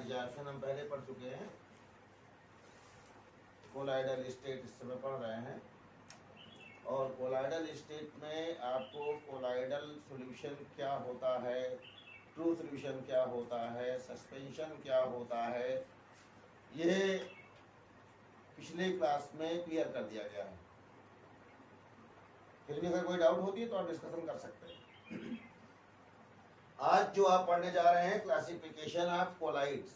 Absorption हम पहले पढ़ चुके हैं, कोलाइडल स्टेट इस समय पढ़ रहे हैं। और कोलाइडल स्टेट में आपको कोलाइडल सॉल्यूशन क्या होता है, ट्रू सॉल्यूशन क्या होता है, सस्पेंशन क्या होता है, ये पिछले क्लास में क्लियर कर दिया गया है। फिर भी अगर कोई डाउट होती है तो आप डिस्कशन कर सकते हैं। आज जो आप पढ़ने जा रहे हैं classification of colloids,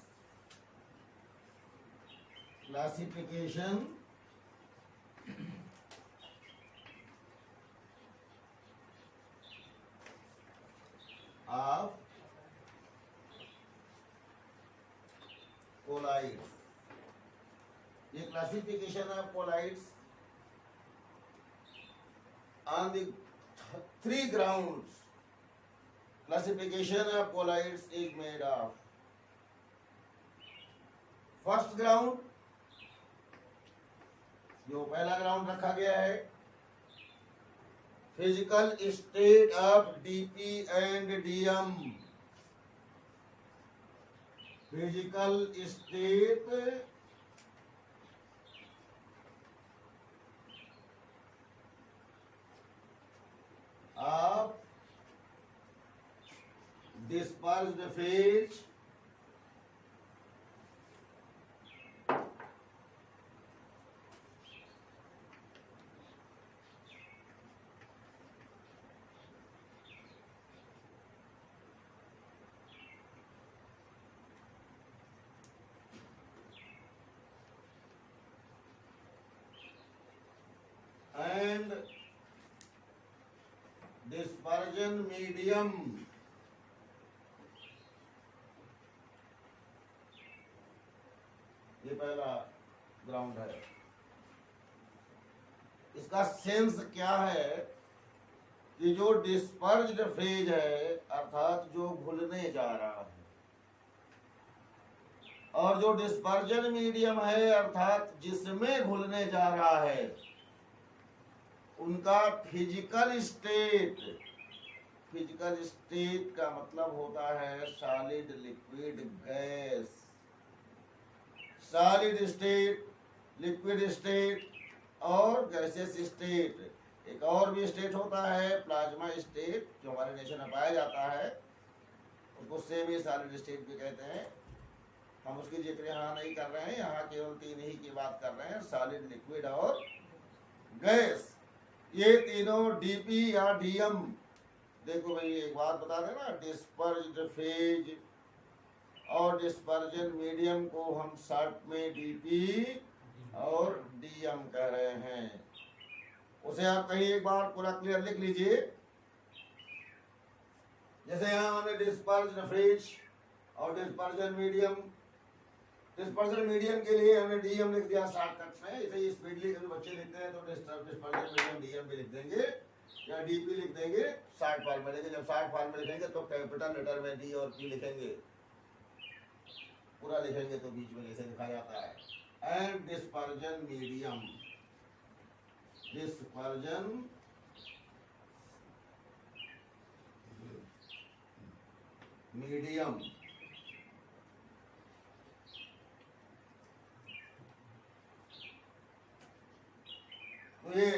classification of colloids. ये classification of colloids on the three grounds classification of colloids is made of. First ground, जो पहला ग्राउंड रखा गया है, physical state of DP and DM. Physical state of dispersed phase and dispersion medium। ये पहला ground है। इसका sense क्या है कि जो डिस्पर्ज्ड फेज है अर्थात जो घुलने जा रहा है, और जो डिस्पर्जन मीडियम है अर्थात जिसमें घुलने जा रहा है, उनका फिजिकल स्टेट। फिजिकल स्टेट का मतलब होता है solid, liquid, gas. Solid state, liquid state और गैसेस स्टेट। एक और भी स्टेट होता है प्लाज्मा स्टेट, जो हमारे नेशन में पाया जाता है, उसको सेमी सॉलिड स्टेट भी कहते हैं। हम उसकी जिक्र यहाँ नहीं कर रहे हैं, यहाँ केवल तीन ही की बात कर रहे हैं, सॉलिड, लिक्विड और गैस। ये तीनों डीपी या डीएम। देखो भाई एक बात बता देना, डिस्पर्ज्ड फेज और डिस्पर्जन मीडियम को हम शॉर्ट में डीपी और डीएम कह रहे हैं। उसे आप कहीं एक बार पूरा क्लियर लिख लीजिए। जैसे यहाँ हमने डिस्पर्ज्ड फेज और डिस्पर्जन मीडियम, डिस्पर्जन मीडियम के लिए हमने डीएम लिख दिया शॉर्टकट में। इसे स्पीडली कभी बच्चे लिखते हैं तो डिस्पर्जन मीडियम डीएम भी लिख देंगे या डीपी लिख देंगे शॉर्ट फॉर्म में। लेकिन जब शॉर्ट फॉर्म में लिखेंगे तो कैपिटल लेटर में डी और पी लिखेंगे, पूरा लिखेंगे तो बीच में ऐसे लिखा जाता है। And dispersion medium, dispersion medium. तो ये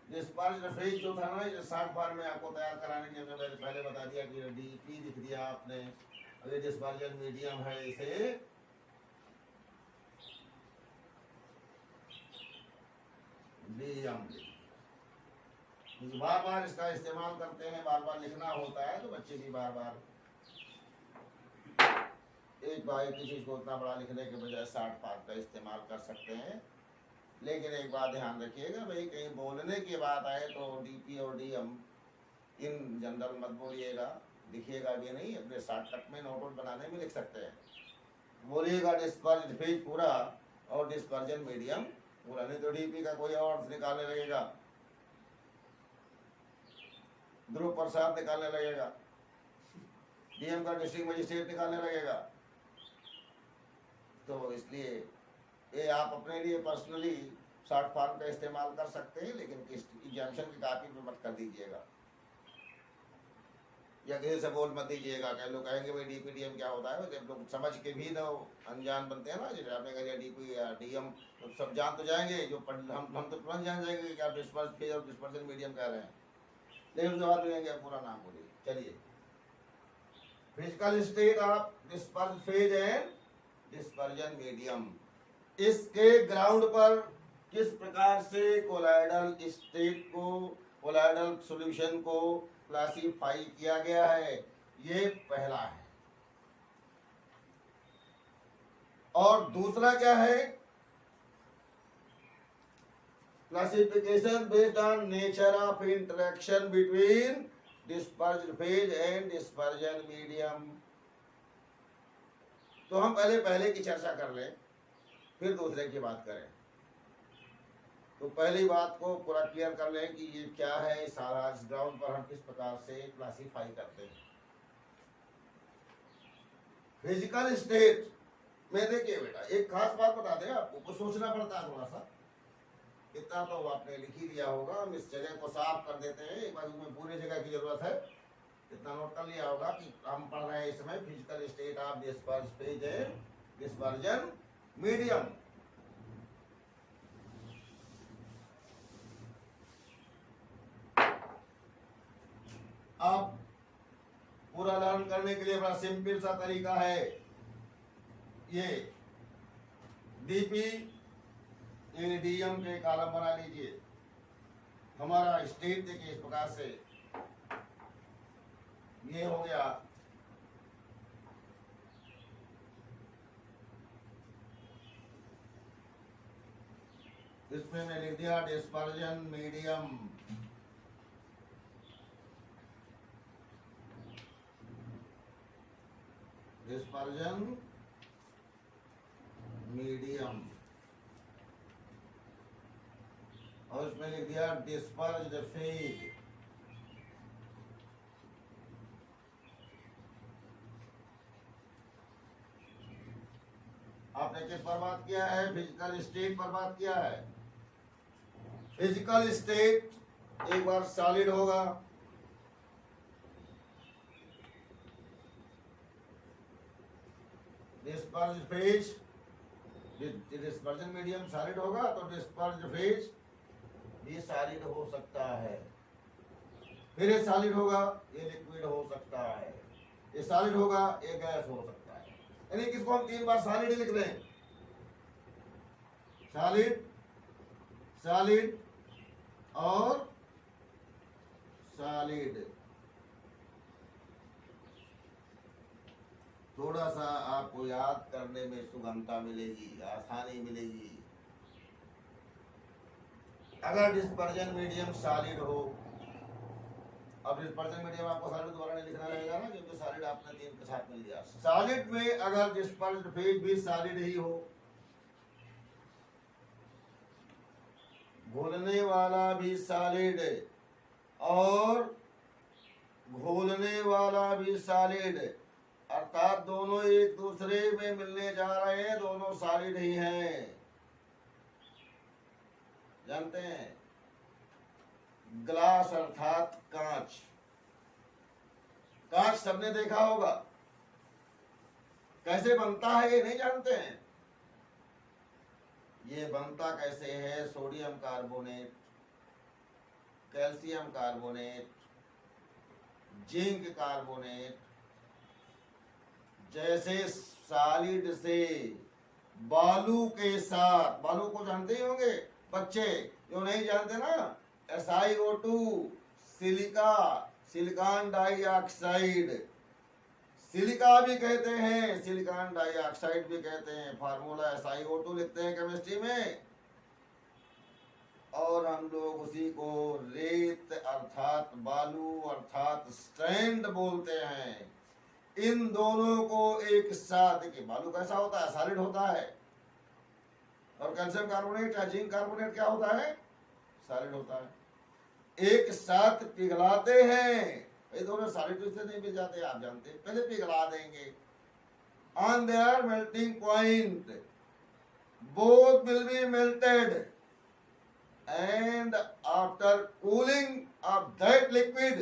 डिस्पर्ज्ड फेज जो था ना, ये शॉर्ट फॉर्म में आपको तैयार कराने के लिए मैंने पहले बता दिया कि डीपी लिख दिया आपने। अब ये डिस्पर्जन मीडियम है, इसे डीएम। बार बार इसका इस्तेमाल करते हैं, बार बार लिखना होता है, तो बच्चे भी बार बार एक बार किसी चीज को उतना बड़ा लिखने के बजाय शॉर्ट फॉर्म का इस्तेमाल कर सकते हैं। लेकिन एक बात ध्यान रखिएगा भाई, कहीं बोलने की बात आए तो डीपी और डीएम इन जनरल मत बोलिएगा, लिखिएगा भी नहीं, अपने शॉर्टकट में नोट बनाने में लिख सकते हैं। बोलिएगा डिस्पर्ज्ड फेज पूरा और डिस्पर्जन मीडियम पूरा, नहीं तो डीपी का कोई और निकालने लगेगा, ध्रुव प्रसाद निकालने लगेगा, डीएम का डिस्ट्रिक्ट मजिस्ट्रेट निकालने लगेगा। तो इसलिए ये आप अपने लिए पर्सनली शॉर्ट फॉर्म का इस्तेमाल कर सकते हैं, लेकिन एग्जामिनेशन की कॉपी में मत कर दीजिएगा। या किसी से बोल मत दीजिएगा, कई लोग कहेंगे भाई डीपीडीएम क्या होता है, जब लोग समझ के भी ना अनजान बनते हैं ना, जैसे आपने कहा डीपी या डीएम, तो सब जान तो जाएंगे, जो हम तो तुरंत जान जाएंगे कि आप डिस्पर्स फेज और डिस्पर्जन मीडियम कह रहे हैं, लेकिन उसके बाद मिलेंगे पूरा नाम बोलिए। चलिए, physical state of disperse phase and dispersion medium, इसके ग्राउंड पर किस प्रकार से कोलाइडल स्टेट को, कोलाइडल सॉल्यूशन को क्लासिफाई किया गया है, ये पहला है। और दूसरा क्या है, classification based on nature of interaction between dispersed phase and dispersion medium. तो हम पहले की चर्चा कर लें, फिर दूसरे की बात करें। तो पहली बात को पूरा क्लियर कर लें कि ये क्या है, सारा इस ग्राउंड पर हम किस प्रकार से क्लासिफाई करते हैं। फिजिकल स्टेट में देखिए बेटा, एक खास बात बता दें आपको, कुछ सोचना पड़ता है थोड़ा सा, इतना तो आपने लिख ही दिया होगा, हम इस जगह को साफ कर देते हैं, एक बार में पूरी जगह की जरूरत है, इतना नोट कर लिया होगा कि हम पढ़ रहे हैं इस समय physical state of disperse phase and dispersion medium. अब पूरा लर्न करने के लिए बड़ा सिंपल सा तरीका है, ये डीपी एडीएम के कॉलम बना लीजिए। हमारा स्टेट देखिए इस प्रकार से, ये हो गया इसमें मैं लिख दिया डिस्पर्जन मीडियम, डिस्पर्जन मीडियम, और उसमें लिख दिया डिस्पर्ज्ड फेज। आपने किस पर बात किया है, फिजिकल स्टेट पर बात किया है। फिजिकल स्टेट एक बार सॉलिड होगा, डिस्पर्ज्ड फेज, डिस्पर्जन मीडियम सॉलिड होगा तो डिस्पर्ज्ड फेज भी सॉलिड हो सकता है, फिर ये सॉलिड होगा, ये लिक्विड हो सकता है, ये सॉलिड होगा, ये गैस हो सकता है। यानी किसको हम 3 बार सॉलिड ही लिख रहे हैं, सॉलिड, सॉलिड और सॉलिड। थोड़ा सा आपको याद करने में सुगमता मिलेगी, आसानी मिलेगी। अगर डिस्पर्जन मीडियम सॉलिड हो, अब डिस्पर्जन मीडियम आपको सॉलिड दोबारा नहीं लिखना रहेगा ना, क्योंकि सॉलिड आपने 3 के साथ मिल दिया। सॉलिड में अगर डिस्पर्ज्ड फेज भी सॉलिड ही हो, घोलने वाला भी सॉलिड और घोलने वाला भी सॉलिड, अर्थात दोनों एक दूसरे में मिलने जा रहे हैं, दोनों सॉलिड ही हैं। जानते हैं ग्लास अर्थात कांच, कांच सबने देखा होगा, कैसे बनता है ये नहीं जानते हैं। ये बनता कैसे है, sodium carbonate, calcium carbonate, zinc carbonate जैसे सॉलिड से बालू के साथ, बालू को जानते ही होंगे बच्चे, जो नहीं जानते ना, SiO2, silica, silicon dioxide, silica भी कहते हैं, सिलिकॉन डाइऑक्साइड भी कहते हैं, फार्मूला SiO2 लिखते हैं केमिस्ट्री में, और हम लोग उसी को रेत अर्थात बालू अर्थात स्टैंड बोलते हैं। इन दोनों को एक साथ, देखिए बालू कैसा होता है, सॉलिड होता है, और कैल्शियम कार्बोनेट या जिंक कार्बोनेट क्या होता है, सॉलिड होता है। एक साथ पिघलाते हैं, ये दोनों सॉलिड से नहीं मिल जाते, आप जानते हैं, पहले पिघला देंगे। On their melting point both will be melted and after cooling of that liquid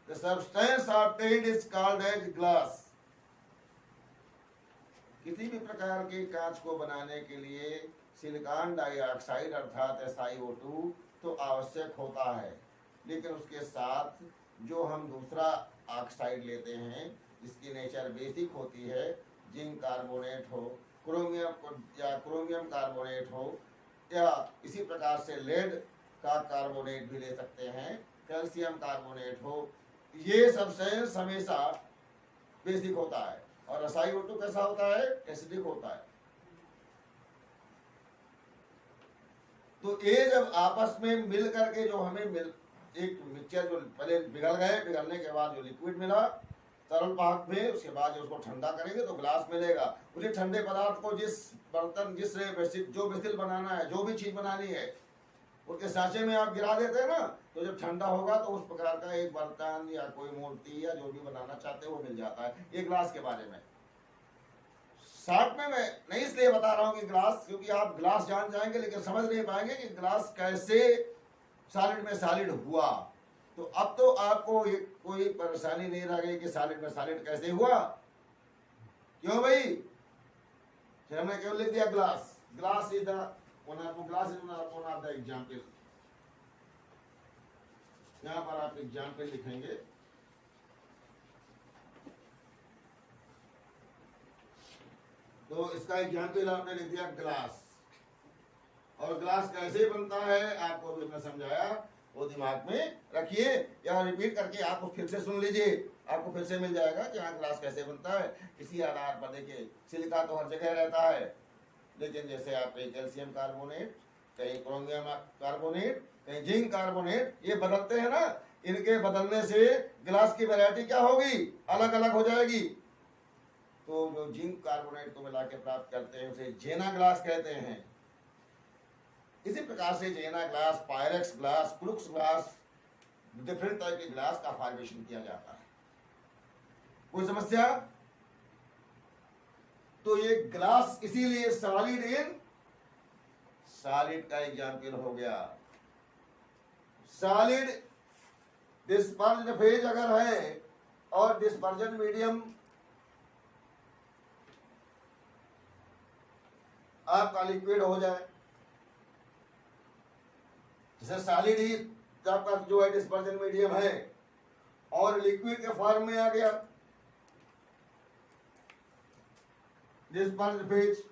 The substance obtained is called as glass. किसी भी प्रकार के कांच को बनाने के लिए सिलिकॉन डाइऑक्साइड अर्थात SiO2 तो आवश्यक होता है, लेकिन उसके साथ जो हम दूसरा ऑक्साइड लेते हैं जिसकी नेचर बेसिक होती है, जिंक कार्बोनेट हो, क्रोमियम कार्बोनेट हो, या इसी प्रकार से लेड का कार्बोनेट भी ले सकते हैं, कैल्शियम कार्बोनेट हो, ये सब्सटेंस हमेशा बेसिक होता है। और SiO2 कैसा होता है? एसिडिक होता है। तो ये जब आपस में मिल करके जो हमें एक मिक्सचर जो पहले पिघल गए, पिघलने के बाद जो लिक्विड मिला तरल पाक में, उसके बाद जो उसको ठंडा करेंगे तो ग्लास मिलेगा। उसी ठंडे पदार्थ को जिस बर्तन जो वेसल बनाना है, जो भी चीज बनानी है, उसके सांचे में आप गिरा देते हैं ना, तो जब ठंडा होगा तो उस प्रकार का एक बर्तन या कोई मूर्ति या जो भी बनाना चाहते हैं वो मिल जाता है। ये ग्लास के बारे में शॉर्ट में मैं नहीं इसलिए बता रहा हूँ कि ग्लास, क्योंकि आप ग्लास जान जाएंगे लेकिन समझ नहीं पाएंगे कि ग्लास कैसे सॉलिड में सॉलिड हुआ। तो अब तो आपको कोई परेशानी नहीं रह गई कि सॉलिड में सॉलिड कैसे हुआ। क्यों भाई? हमने क्यों लिख दिया glass? Glass is one of the example. यहाँ पर आप एग्जाम्पल लिखेंगे, तो इसका एग्जाम्पल आपने लिख दिया ग्लास। और ग्लास कैसे बनता है आपको भी मैं समझाया, वो दिमाग में रखिए या रिपीट करके आपको फिर से सुन लीजिए, आपको फिर से मिल जाएगा कि हाँ ग्लास कैसे बनता है। इसी आधार पर देखिए, सिलिका तो हर जगह रहता है, लेकिन जैसे आप कहीं कैल्शियम कार्बोनेट, कहीं क्रोमियम कार्बोनेट, कहीं जिंक कार्बोनेट, ये बदलते हैं ना, इनके बदलने से ग्लास की वैरायटी क्या होगी? अलग अलग हो जाएगी। तो जो जिंक कार्बोनेट को मिला के प्राप्त करते हैं उसे जेना ग्लास कहते हैं। इसी प्रकार से Jena glass, Pyrex glass, Crookes glass, different type के ग्लास का फॉर्मेशन किया जाता है। कोई समस्या? तो ये ग्लास इसीलिए सॉलिड इन सॉलिड का एग्जाम्पल हो गया। सॉलिड डिस्पर्ज्ड फेज अगर है और डिस्पर्जन मीडियम आपका लिक्विड हो जाए, जैसे सॉलिड ही आपका जो है डिस्पर्जन मीडियम है और लिक्विड के फॉर्म में आ गया डिस्पर्ज्ड फेज,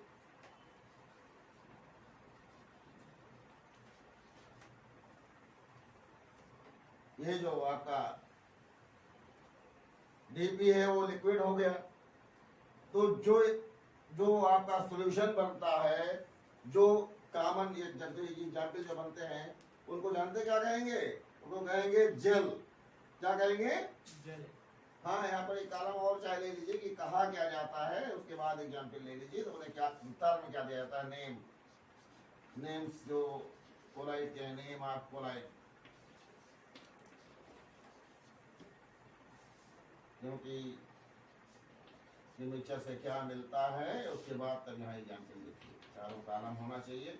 ये जो आपका डीपी है वो लिक्विड हो गया। तो जो आपका सॉल्यूशन बनता है, जो कॉमन एग्जाम्पल जो बनते हैं उनको जानते क्या कहेंगे? उनको कहेंगे जेल। क्या कहेंगे? जेल। हाँ, यहाँ पर एक कॉलम और चाहे ले लीजिए कि कहा क्या जाता है, उसके बाद एग्जाम्पल ले लीजिए। तो उन्हें क्या उत्तर में क्या दिया जाता है? नेम्स जो कोलाइट के नेम ऑफ कोलाइट, क्योंकि मिक्सचर से क्या मिलता है उसके बाद तक यहाँ एग्जाम्पल लिखिए। चारों कॉलम होना चाहिए।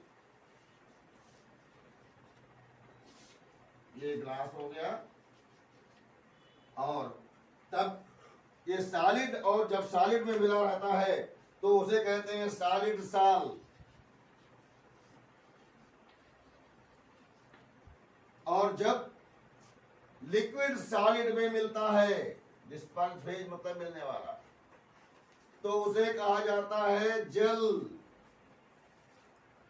ये ग्लास हो गया। और तब ये सॉलिड, और जब सॉलिड में मिला रहता है तो उसे कहते हैं सॉलिड साल। और जब लिक्विड सॉलिड में मिलता है, डिस्पर्ज फेज मतलब मिलने वाला, तो उसे कहा जाता है जेल।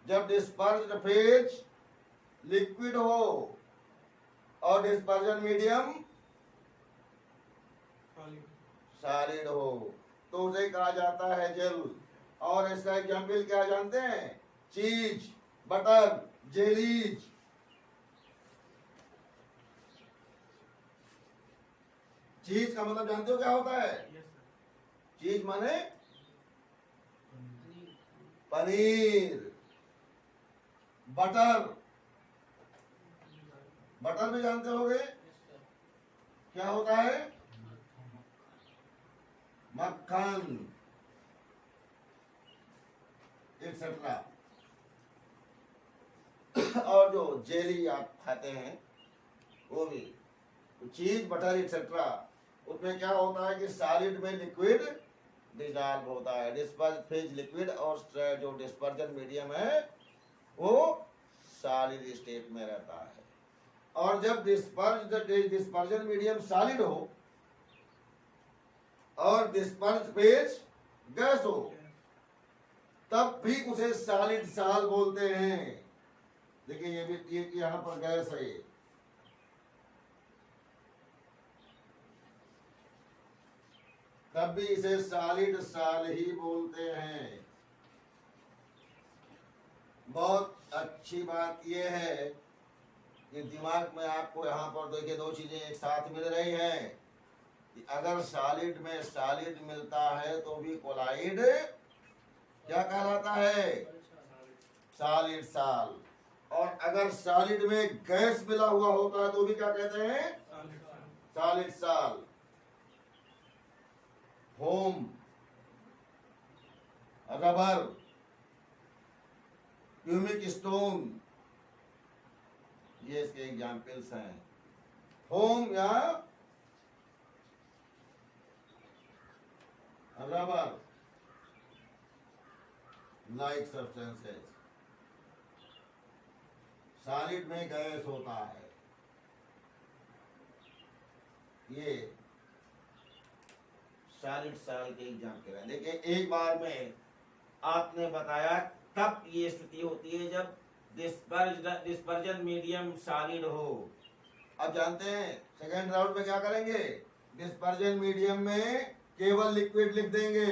जब डिस्पर्ज्ड फेज लिक्विड हो और डिस्पर्जन मीडियम सॉलिड हो तो उसे कहा जाता है जेल। और इसका एग्जाम्पल क्या जानते हैं? चीज, बटर, जेलीज। चीज का मतलब जानते हो क्या होता है? चीज माने पनीर। बटर, बटर भी जानते होंगे क्या होता है? मक्खन, एक्सेट्रा। और जो जेली आप खाते हैं वो भी चीज, बटर एक्सेट्रा, उसमें क्या होता है कि सॉलिड में लिक्विड डिजॉल्व होता है, डिस्पर्ज फेज लिक्विड, और जो डिस्पर्जन मीडियम है वो सॉलिड स्टेट में रहता है। और जब डिस्पर्जन मीडियम सॉलिड हो और डिस्पर्ज फेज गैस हो, तब भी उसे सॉलिड सॉल बोलते हैं। देखिए ये भी, ये यहां पर गैस है, तब भी इसे सॉलिड सॉल ही बोलते हैं। बहुत अच्छी बात यह है कि दिमाग में आपको यहाँ पर देखिए दो चीजें एक साथ मिल रही हैं कि अगर सॉलिड में सॉलिड मिलता है तो भी कोलाइड क्या कहलाता है, सॉलिड सॉल, और अगर सॉलिड में गैस मिला हुआ होता है तो भी क्या कहते हैं, सॉलिड सॉल। फोम, रबर, क्यूमिक स्टोन, ये इसके एग्जाम्पल्स हैं। फोम या रबर लाइक सब्सटेंसेस, सॉलिड में गैस होता है। ये सॉलिड सॉल के एग्जाम्पल है। देखिए एक बार में आपने बताया तब ये स्थिति होती है जब डिस्पर्जन मीडियम सॉलिड हो। अब जानते हैं सेकेंड राउंड में क्या करेंगे, डिस्पर्जन मीडियम में केवल लिक्विड लिख देंगे।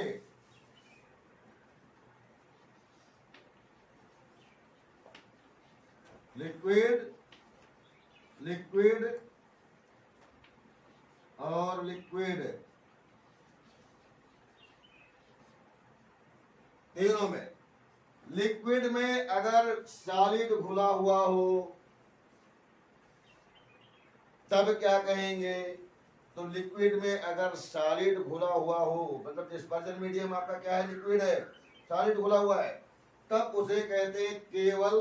लिक्विड, लिक्विड और लिक्विड, तीनों में। लिक्विड में अगर सॉलिड घुला हुआ हो तब क्या कहेंगे, तो लिक्विड में अगर सॉलिड घुला हुआ हो, मतलब डिस्पर्जन मीडियम आपका क्या है, लिक्विड है, सॉलिड घुला हुआ है, तब उसे कहते हैं केवल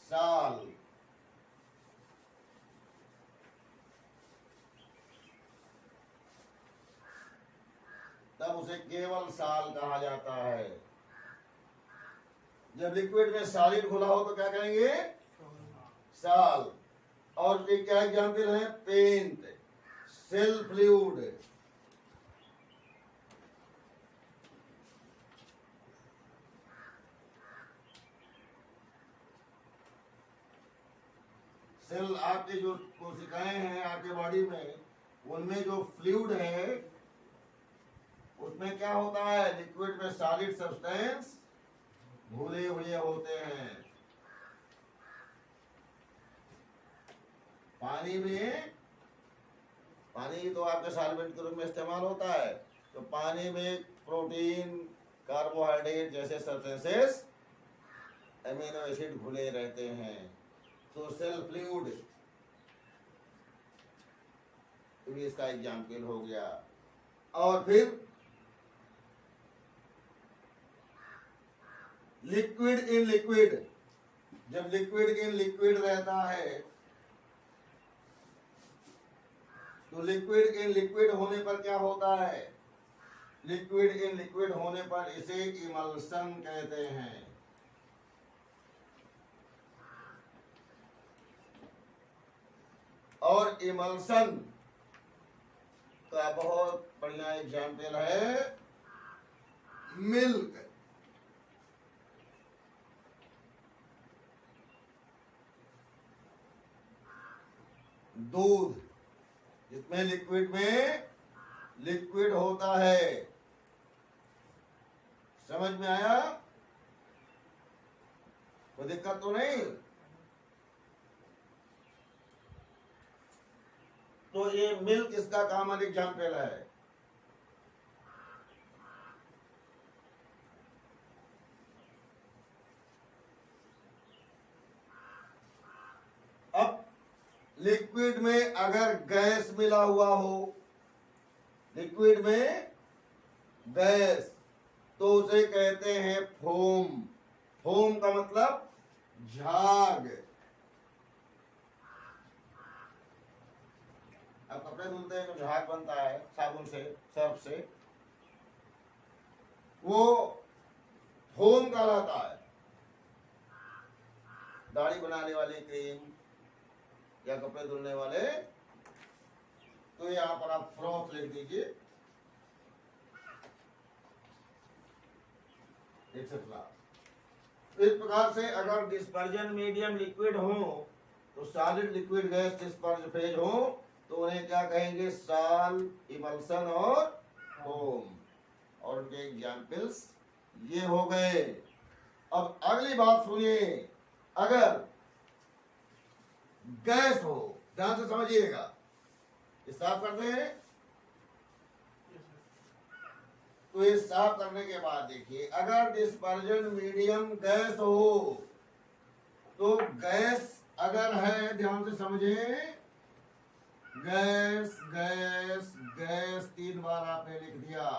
सॉल। तब उसे केवल सॉल कहा जाता है। जब लिक्विड में सॉलिड घुला हो तो क्या कहेंगे, सॉल। और ये क्या एग्जाम्पल है, पेंट, सेल फ्लूइड, सेल, आपके जो कोशिकाएं हैं आपके बॉडी में, उनमें जो फ्लूइड है उसमें क्या होता है, लिक्विड में सॉलिड सब्सटेंस घुले हुए होते हैं। पानी में, पानी तो आपके सॉल्वेंट के रूप में इस्तेमाल होता है, तो पानी में प्रोटीन, कार्बोहाइड्रेट जैसे सब्सटेंसेस, एमिनो एसिड घुले रहते हैं। तो सेल फ्लूइड भी इसका एग्जाम्पल हो गया। और फिर लिक्विड इन लिक्विड, जब लिक्विड इन लिक्विड रहता है तो लिक्विड इन लिक्विड होने पर क्या होता है, लिक्विड इन लिक्विड होने पर इसे इमल्सन कहते हैं। और इमल्सन का बहुत बढ़िया एग्जाम्पल है मिल्क। दूध, जिसमें लिक्विड में लिक्विड होता है। समझ में आया, कोई दिक्कत तो नहीं। तो ये मिल्क इसका कॉमन एग्जाम्पल है। अब लिक्विड में अगर गैस मिला हुआ हो, लिक्विड में गैस, तो उसे कहते हैं फोम। फोम का मतलब झाग। अब कपड़े धुलते हैं, जो झाग बनता है साबुन से, सर्फ से, वो फोम का रहता है। दाढ़ी बनाने वाली क्रीम या कपड़े धुलने वाले, तो यहाँ पर आप फ्रॉथ लिख दीजिए, एक्सेट्रा। इस प्रकार से अगर डिस्पर्जन मीडियम लिक्विड हो, तो solid, liquid, gas, disperse phase हो, तो उन्हें क्या कहेंगे? सॉल, इमल्सन और फोम। और उनके एग्जाम्पल्स ये हो गए। अब अगली बात सुनिए, अगर गैस हो, ध्यान से समझिएगा, साफ करते हैं। तो ये साफ करने के बाद देखिए, अगर डिस्पर्जन मीडियम गैस हो, तो गैस अगर है, ध्यान से समझे, गैस गैस गैस 3 बार आपने लिख दिया,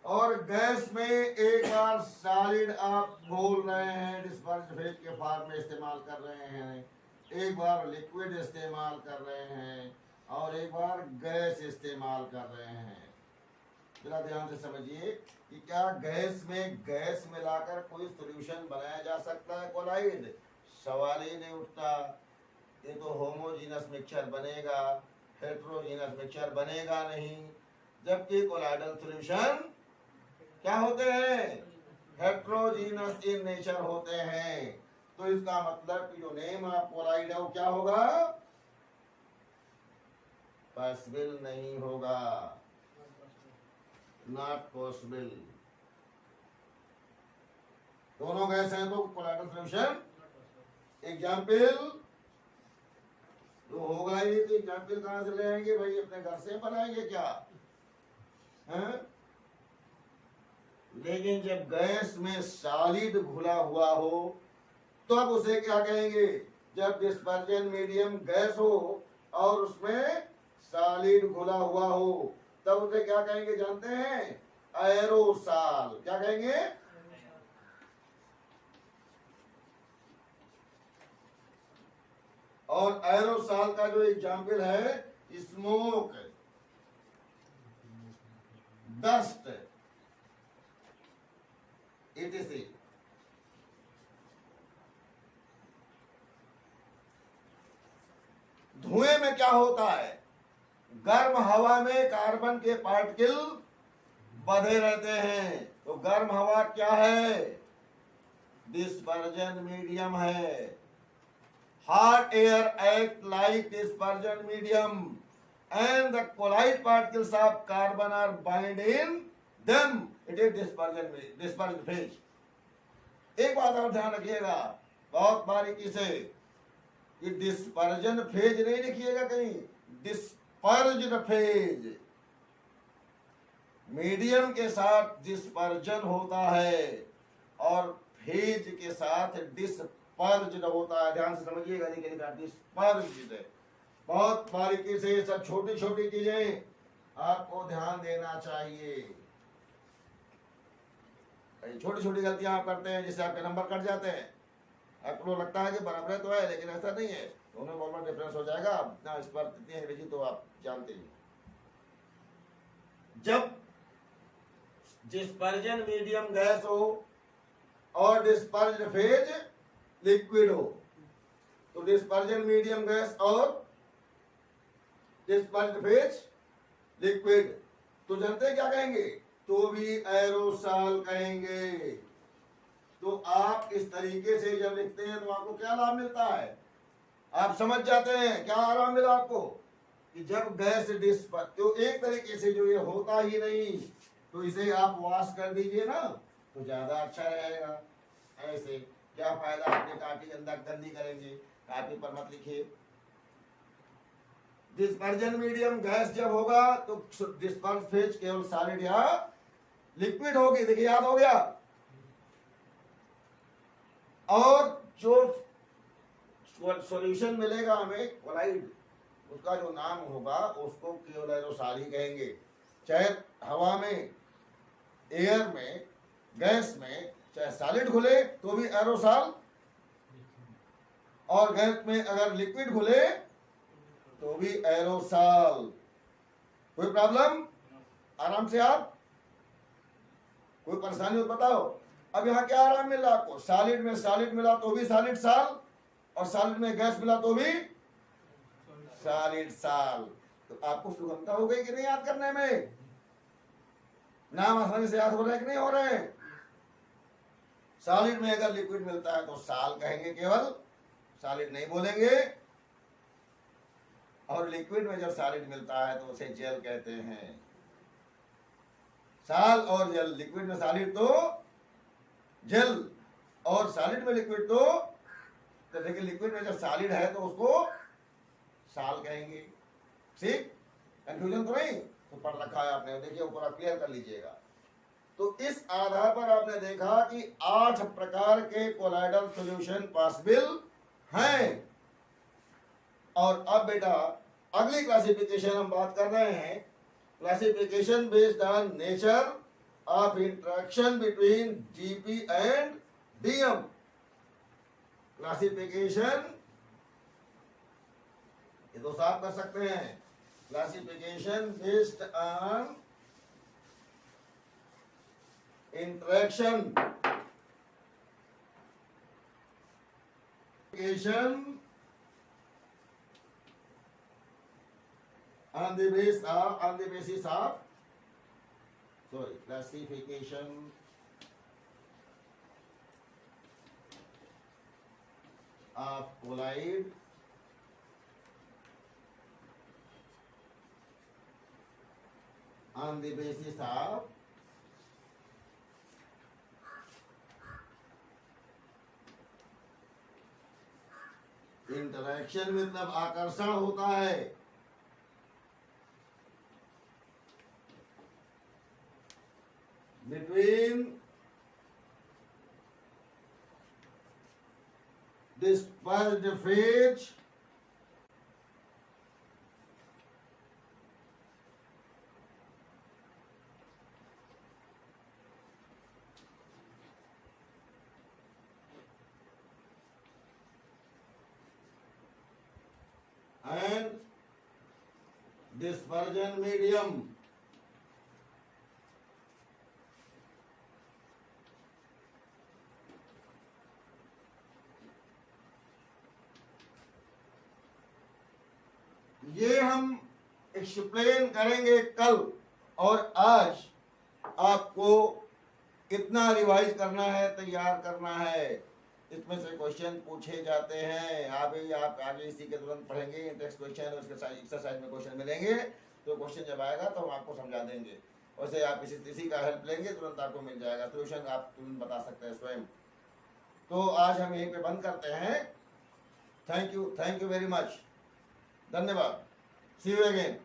और गैस में एक बार सॉलिड आप बोल रहे हैं, डिस्पर्ज फेज के फॉर्म में इस्तेमाल कर रहे हैं, एक बार लिक्विड इस्तेमाल कर रहे हैं, और एक बार गैस इस्तेमाल कर रहे हैं। जरा ध्यान से समझिए कि क्या गैस में गैस मिलाकर कोई सॉल्यूशन बनाया जा सकता है कोलाइड? सवाल ही नहीं उठता। ये तो होमोजीनस मिक्सचर बनेगा, हेट्रोजीनस मिक्सचर बनेगा नहीं। जबकि कोलाइडल सॉल्यूशन क्या होते हैं? हेट्रोजीनस इन नेचर होते हैं। तो इसका मतलब कि जो नेम ऑफ कोलाइड है वो क्या होगा? पॉसिबल नहीं होगा, नॉट पॉसिबल। दोनों गैस हैं तो कोलाइडल सॉल्यूशन एग्जाम्पल तो होगा ही। तो एग्जाम्पल कहां से ले आएंगे भाई? अपने घर से बनाएंगे क्या है? लेकिन जब गैस में सॉलिड घुला हुआ हो, तो अब उसे क्या कहेंगे? जब डिस्पर्जन मीडियम गैस हो और उसमें सॉलिड घुला हुआ हो, तब उसे क्या कहेंगे जानते हैं? एरोसॉल। क्या कहेंगे? और एरोसॉल का जो एग्जाम्पल है, स्मोक, डस्ट, etc। धुएं में क्या होता है? गर्म हवा में कार्बन के पार्टिकल बंधे रहते हैं। तो गर्म हवा क्या है? डिस्पर्जन मीडियम है। Hot air act like dispersion medium and the colloid particles of carbon are bind in them, it is dispersion phase. एक बात और ध्यान रखिएगा बहुत बारीकी से, कि डिस्पर्जन फेज नहीं लिखिएगा कहीं, डिस्पर्ज्ड फेज। मीडियम के साथ डिस्पर्जन होता है और फेज के साथ डिस्पर्ज्ड होता है। ध्यान से समझिएगा, डिस्पर्ज्ड। बहुत बारीकी से, सब छोटी छोटी चीजें आपको ध्यान देना चाहिए। छोटी छोटी गलतियां आप करते हैं जिससे आपके नंबर कट जाते हैं। आपको लगता है कि बराबर तो है, लेकिन ऐसा नहीं है, दोनों में डिफरेंस हो जाएगा। ना इस पर इतनी अंग्रेजी तो आप जानते ही। जब डिस्पर्जन मीडियम गैस हो और डिस्पर्ज्ड फेज लिक्विड हो, तो डिस्पर्जन मीडियम गैस और डिस्पर्ज्ड फेज लिक्विड, तो जानते हैं क्या कहेंगे? तो भी एरोसॉल कहेंगे। तो आप इस तरीके से जब लिखते हैं तो आपको क्या लाभ मिलता है? आप समझ जाते हैं क्या आराम मिला आपको, कि जब गैस डिस्पर, तो एक तरीके से जो ये होता ही नहीं, तो इसे आप वॉश कर दीजिए ना, तो ज्यादा अच्छा रहेगा। ऐसे क्या फायदा, अपने काफी गंदी करेंगे, काफी पर मत लिखिए। डिस्पर्जन मीडियम गैस जब होगा तो डिस्पर्ज फेज केवल सॉलिड या लिक्विड होगी। देखिए याद हो गया। और जो सॉल्यूशन मिलेगा हमें कोलाइड, उसका जो नाम होगा उसको केवल एरोसॉल ही कहेंगे। चाहे हवा में, एयर में, गैस में, चाहे सॉलिड घुले तो भी एरोसॉल, और गैस में अगर लिक्विड घुले तो भी एरोसॉल। कोई प्रॉब्लम? आराम से आप, कोई परेशानी हो बताओ। अब यहाँ क्या आराम मिल रहा आपको? सॉलिड में सॉलिड मिला तो भी सॉलिड साल, और सॉलिड में गैस मिला तो भी सॉलिड साल। तो आपको सुगमता हो गई कि नहीं याद करने में? नाम आसानी से याद हो रहे हैं कि नहीं हो रहे? सॉलिड में अगर लिक्विड मिलता है तो साल कहेंगे, केवल सॉलिड नहीं बोलेंगे। और लिक्विड में जब सॉलिड मिलता है तो उसे जेल कहते हैं। साल और जेल, लिक्विड में सॉलिड तो जेल, और सॉलिड में लिक्विड तो देखिए लिक्विड में जब सॉलिड है तो उसको साल कहेंगे। ठीक, कंफ्यूजन तो नहीं? तो पढ़ रखा है आपने, देखिए ऊपर आप क्लियर कर लीजिएगा। तो इस आधार पर आपने देखा कि 8 प्रकार के कोलाइडल सॉल्यूशन पॉसिबल हैं। और अब बेटा अगली क्लासिफिकेशन हम बात कर रहे हैं, classification based on nature of interaction between GP and DM. Classification ये तो साफ कर सकते हैं, classification based on interaction on the basis of classification of colloid on the basis of interaction मतलब आकर्षण होता है, between dispersed phase and dispersion medium। ये हम एक्सप्लेन करेंगे कल, और आज आपको कितना रिवाइज करना है, तैयार करना है। इसमें से क्वेश्चन पूछे जाते हैं, आप आगे इसी के तुरंत पढ़ेंगे इंडेक्स क्वेश्चन, उसके साथ एक्सरसाइज में क्वेश्चन मिलेंगे। तो क्वेश्चन जब आएगा तो हम आपको समझा देंगे, वैसे आप इसी का हेल्प लेंगे तुरंत आपको मिल जाएगा, सोल्यूशन आप तुरंत बता सकते हैं स्वयं। तो आज हम यहीं पे बंद करते हैं। थैंक यू वेरी मच, धन्यवाद। सी यू अगेन।